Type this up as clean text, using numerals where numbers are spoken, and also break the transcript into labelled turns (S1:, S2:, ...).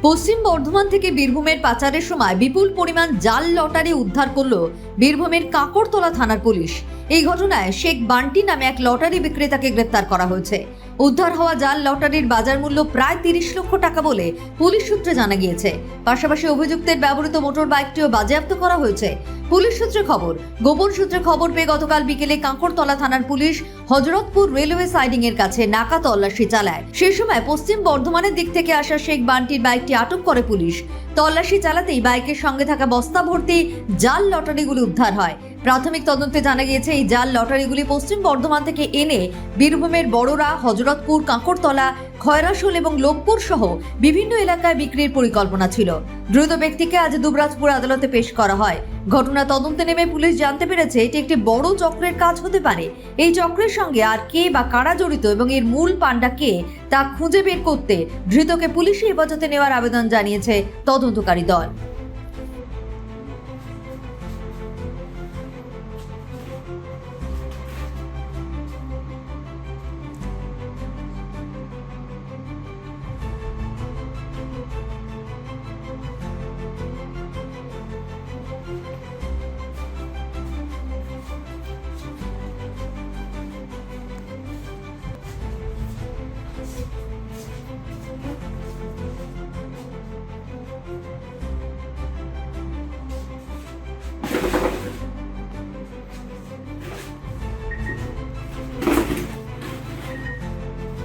S1: পশ্চিম বর্ধমান থেকে বীরভূমের পাচারের সময় বিপুল পরিমাণ জাল লটারি উদ্ধার করল বীরভূমের কাঁকড়তলা থানার পুলিশ। এই ঘটনায় শেখ বান্টি নামে এক লটারি বিক্রেতাকে গ্রেফতার করা হয়েছে। উদ্ধার হওয়া জাল লটারির বাজার মূল্য প্রায় 30 লক্ষ টাকা বলে পুলিশ সূত্রে জানা গিয়েছে। পাশাপাশি অভিযুক্তের ব্যবহৃত মোটর বাইকটিও বাজেয়াপ্ত করা হয়েছে। পুলিশ সূত্রে খবর, গোপন সূত্রে খবর পেয়ে গতকাল বিকেলে কাঁকড়তলা থানার পুলিশ হযরতপুর রেলওয়ে সাইডিং এর কাছে নাকা তল্লাশি চালায়। সেই সময় পশ্চিম বর্ধমানের দিক থেকে আসা শেখ বান্টির বাইকটি আটক করে পুলিশ। তল্লাশি চালাতেই বাইকের সঙ্গে থাকা বস্তা ভর্তি জাল লটারিগুলি উদ্ধার হয়। প্রাথমিক তদন্তে জানা গিয়েছে এই জাল লটারিগুলি পশ্চিম বর্ধমান থেকে এনে বীরভূমের বড়রা, হযরতপুর, কাঁকড়তলা, খয়রাশোল এবং লোকপুর সহ বিভিন্ন এলাকায় বিক্রির পরিকল্পনা ছিল। ধৃত ব্যক্তিকে আজ দুবরাজপুর আদালতে পেশ করা হয়। ঘটনা তদন্তে নেমে পুলিশ জানতে পেরেছে এটি একটি বড় চক্রের কাজ হতে পারে। এই চক্রের সঙ্গে আর কে বা কারা জড়িত এবং এর মূল পান্ডা কে তা খুঁজে বের করতে ধৃতকে পুলিশি হেফাজতে নেওয়ার আবেদন জানিয়েছে তদন্তকারী দল।